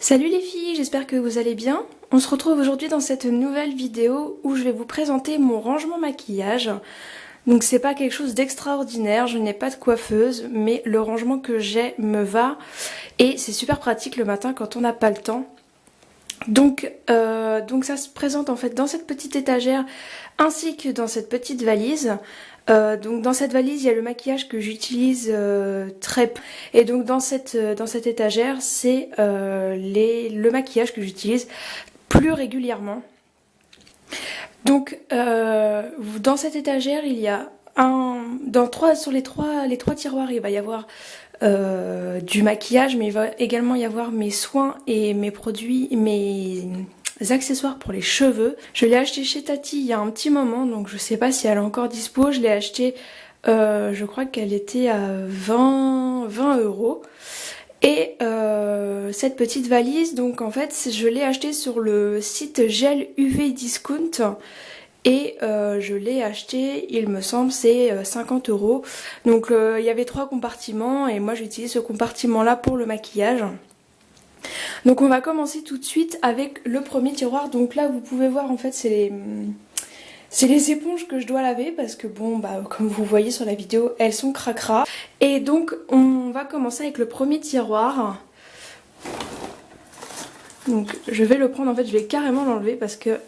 Salut les filles, j'espère que vous allez bien. On se retrouve aujourd'hui dans cette nouvelle vidéo où je vais vous présenter mon rangement maquillage. Donc c'est pas quelque chose d'extraordinaire, je n'ai pas de coiffeuse, mais le rangement que j'ai me va et c'est super pratique le matin quand on n'a pas le temps. Donc ça se présente en fait dans cette petite étagère ainsi que dans cette petite valise. Donc dans cette valise il y a le maquillage que j'utilise très peu et donc dans cette étagère c'est le maquillage que j'utilise plus régulièrement. Donc dans cette étagère il y a sur les trois tiroirs il va y avoir du maquillage, mais il va également y avoir mes soins et mes produits, mes accessoires pour les cheveux. Je l'ai acheté chez Tati il y a un petit moment, donc je sais pas si elle est encore dispo. Je l'ai acheté, je crois qu'elle était à 20 euros. Et cette petite valise, donc en fait je l'ai acheté sur le site Gel UV Discount. Et je l'ai acheté, il me semble, c'est 50 euros. Donc il y avait 3 compartiments et moi j'utilise ce compartiment là pour le maquillage. Donc on va commencer tout de suite avec le premier tiroir. Donc là vous pouvez voir en fait c'est les éponges que je dois laver parce que bon bah comme vous voyez sur la vidéo elles sont cracra. Et donc on va commencer avec le premier tiroir. Donc je vais le prendre, en fait je vais carrément l'enlever parce que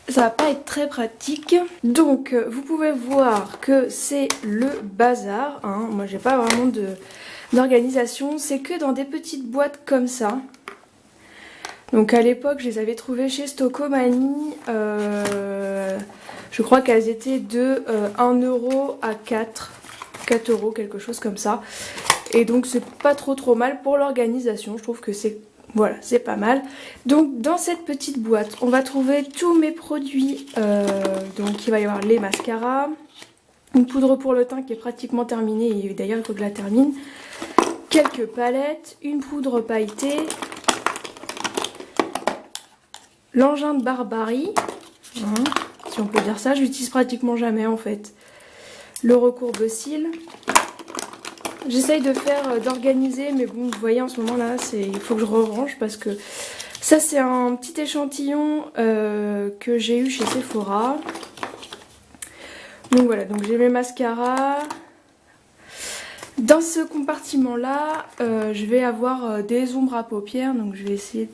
ça va pas être très pratique. Donc vous pouvez voir que c'est le bazar, hein. Moi j'ai pas vraiment d'organisation, c'est que dans des petites boîtes comme ça. Donc à l'époque je les avais trouvées chez Stocomanie, je crois qu'elles étaient de 1 euro à 4 euros, quelque chose comme ça. Et donc c'est pas trop mal pour l'organisation, je trouve que c'est... Voilà, c'est pas mal. Donc dans cette petite boîte, on va trouver tous mes produits. Donc il va y avoir les mascaras, une poudre pour le teint qui est pratiquement terminée, et d'ailleurs il faut que je la termine. Quelques palettes, une poudre pailletée, l'engin de Barbarie, hein, si on peut dire ça, je l'utilise pratiquement jamais en fait. Le recourbe-cils. J'essaye d'organiser, mais bon, vous voyez en ce moment là, il faut que je re-range parce que ça c'est un petit échantillon que j'ai eu chez Sephora. Donc voilà, donc j'ai mes mascaras. Dans ce compartiment là, je vais avoir des ombres à paupières, donc je vais essayer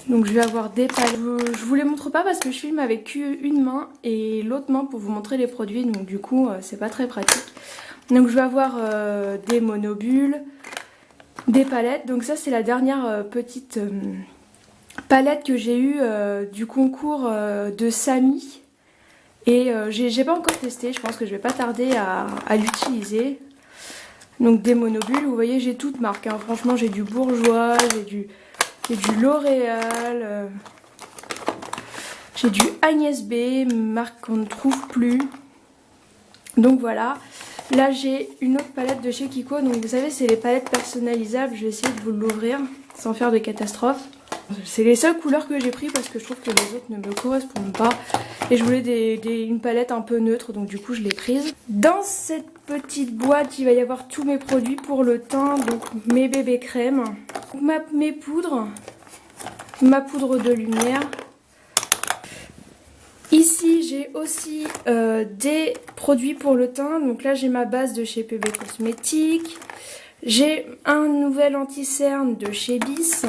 Donc je vais avoir des palettes. Je vous les montre pas parce que je filme avec une main et l'autre main pour vous montrer les produits, donc du coup c'est pas très pratique. Donc je vais avoir des monobules, des palettes. Donc ça c'est la dernière petite palette que j'ai eue du concours de Samy. Et j'ai pas encore testé, je pense que je vais pas tarder à l'utiliser. Donc des monobules, vous voyez j'ai toutes marques, hein. Franchement j'ai du Bourjois, j'ai du L'Oréal, j'ai du Agnès B, marque qu'on ne trouve plus. Donc voilà. Là j'ai une autre palette de chez Kiko, donc vous savez c'est les palettes personnalisables, je vais essayer de vous l'ouvrir sans faire de catastrophe. C'est les seules couleurs que j'ai pris parce que je trouve que les autres ne me correspondent pas. Et je voulais une palette un peu neutre, donc du coup je l'ai prise. Dans cette petite boîte il va y avoir tous mes produits pour le teint, donc mes bébés crèmes, mes poudres, ma poudre de lumière. Ici j'ai aussi des produits pour le teint, donc là j'ai ma base de chez PB Cosmétiques, j'ai un nouvel anti-cerne de chez Bis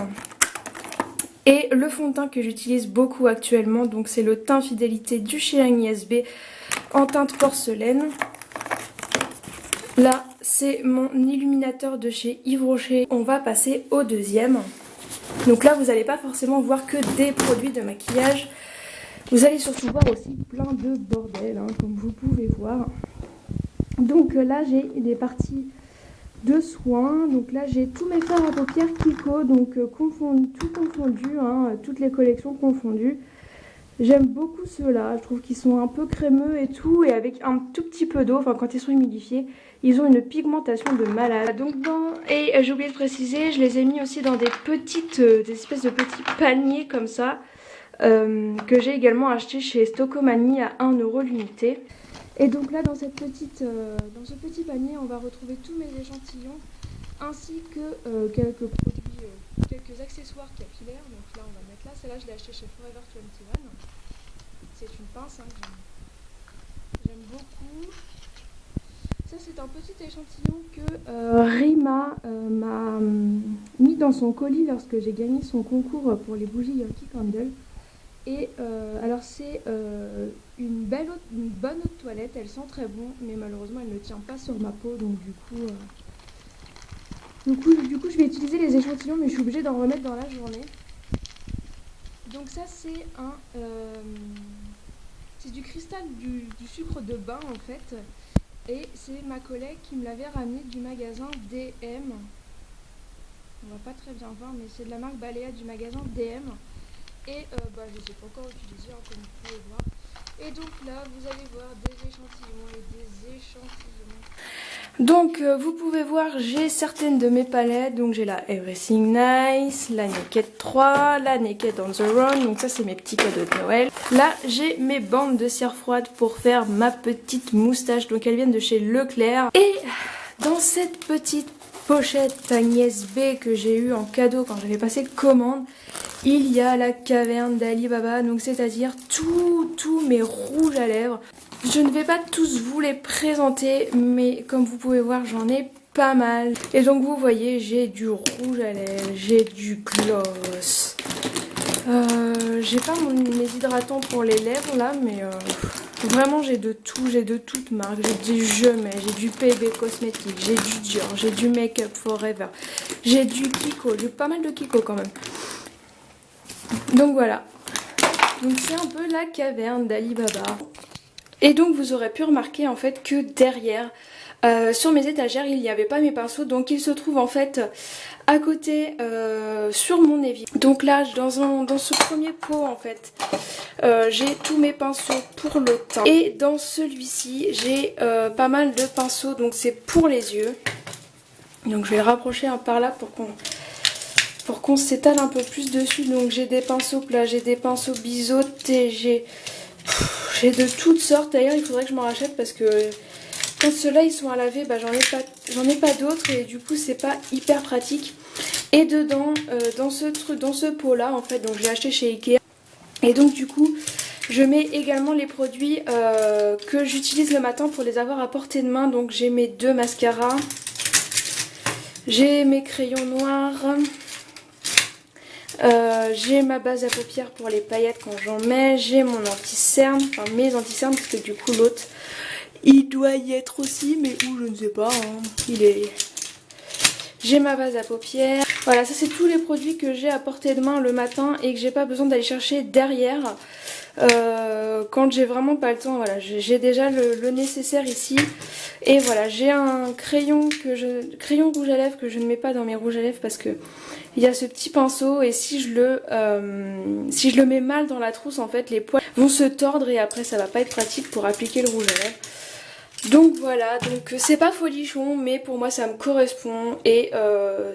et le fond de teint que j'utilise beaucoup actuellement, donc c'est le teint Fidélité du chez Agnès B en teinte porcelaine. Là c'est mon illuminateur de chez Yves Rocher. On va passer au deuxième. Donc là vous n'allez pas forcément voir que des produits de maquillage. Vous allez surtout voir aussi plein de bordel, hein, comme vous pouvez voir. Donc là j'ai des parties de soins. Donc là j'ai tous mes fards à paupières Kiko, donc tout confondu, hein, toutes les collections confondues. J'aime beaucoup ceux-là, je trouve qu'ils sont un peu crémeux et tout, et avec un tout petit peu d'eau, enfin quand ils sont humidifiés, ils ont une pigmentation de malade. Donc j'ai oublié de préciser, je les ai mis aussi dans des espèces de petits paniers comme ça. Que j'ai également acheté chez Stocomanie à 1 euro l'unité. Et donc là dans ce petit panier on va retrouver tous mes échantillons ainsi que quelques produits, quelques accessoires capillaires. Donc là on va mettre là, celle-là je l'ai acheté chez Forever 21. C'est une pince hein, que j'aime beaucoup. Ça c'est un petit échantillon que Rima m'a mis dans son colis lorsque j'ai gagné son concours pour les bougies Yankee Candle. Et alors c'est une bonne eau de toilette, elle sent très bon, mais malheureusement elle ne tient pas sur ma peau, donc du coup je vais utiliser les échantillons, mais je suis obligée d'en remettre dans la journée. Donc ça c'est c'est du cristal du sucre de bain en fait, et c'est ma collègue qui me l'avait ramené du magasin DM. On va pas très bien voir, mais c'est de la marque Balea du magasin DM. Et je ne les ai pas encore utilisés, hein, comme vous pouvez voir. Et donc là, vous allez voir des échantillons et des échantillons. Donc vous pouvez voir, j'ai certaines de mes palettes. Donc j'ai la Everything Nice, la Naked 3, la Naked on the Run. Donc ça c'est mes petits cadeaux de Noël. Là j'ai mes bandes de cire froide pour faire ma petite moustache. Donc elles viennent de chez Leclerc. Et dans cette petite pochette Agnès B que j'ai eu en cadeau quand j'avais passé commande, il y a la caverne d'Ali Baba, donc c'est-à-dire tous mes rouges à lèvres. Je ne vais pas tous vous les présenter, mais comme vous pouvez voir, j'en ai pas mal. Et donc vous voyez, j'ai du rouge à lèvres, j'ai du gloss. J'ai pas mes hydratants pour les lèvres là, mais vraiment j'ai de tout, j'ai de toutes marques. J'ai du Jumet, j'ai du PB Cosmétiques, j'ai du Dior, j'ai du Make Up Forever, j'ai du Kiko, j'ai pas mal de Kiko quand même. Donc voilà, donc c'est un peu la caverne d'Ali Baba. Et donc vous aurez pu remarquer en fait que derrière, sur mes étagères, il n'y avait pas mes pinceaux. Donc ils se trouvent en fait à côté sur mon évier. Donc là, dans ce premier pot en fait, j'ai tous mes pinceaux pour le teint. Et dans celui-ci, j'ai pas mal de pinceaux, donc c'est pour les yeux. Donc je vais le rapprocher par là pour qu'on s'étale un peu plus dessus. Donc j'ai des pinceaux plats, j'ai des pinceaux biseautés, j'ai de toutes sortes. D'ailleurs il faudrait que je m'en rachète parce que quand ceux-là ils sont à laver, j'en ai pas d'autres et du coup c'est pas hyper pratique. Et dedans, dans ce pot là en fait, donc je l'ai acheté chez Ikea. Et donc du coup je mets également les produits que j'utilise le matin pour les avoir à portée de main. Donc j'ai mes 2 mascaras, j'ai mes crayons noirs, j'ai ma base à paupières pour les paillettes quand j'en mets, j'ai mon anti-cerne, enfin mes anti-cernes parce que du coup l'autre il doit y être aussi, mais où je ne sais pas, hein. J'ai ma base à paupières. Voilà, ça c'est tous les produits que j'ai à portée de main le matin et que j'ai pas besoin d'aller chercher derrière quand j'ai vraiment pas le temps. Voilà, j'ai déjà le nécessaire ici. Et voilà, j'ai un crayon rouge à lèvres que je ne mets pas dans mes rouges à lèvres parce que il y a ce petit pinceau et si je le mets mal dans la trousse, en fait les poils vont se tordre et après ça va pas être pratique pour appliquer le rouge à lèvres. Donc voilà, donc c'est pas folichon mais pour moi ça me correspond et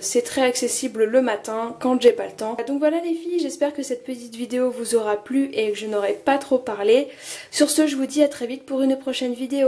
c'est très accessible le matin quand j'ai pas le temps. Donc voilà les filles, j'espère que cette petite vidéo vous aura plu et que je n'aurai pas trop parlé. Sur ce, je vous dis à très vite pour une prochaine vidéo.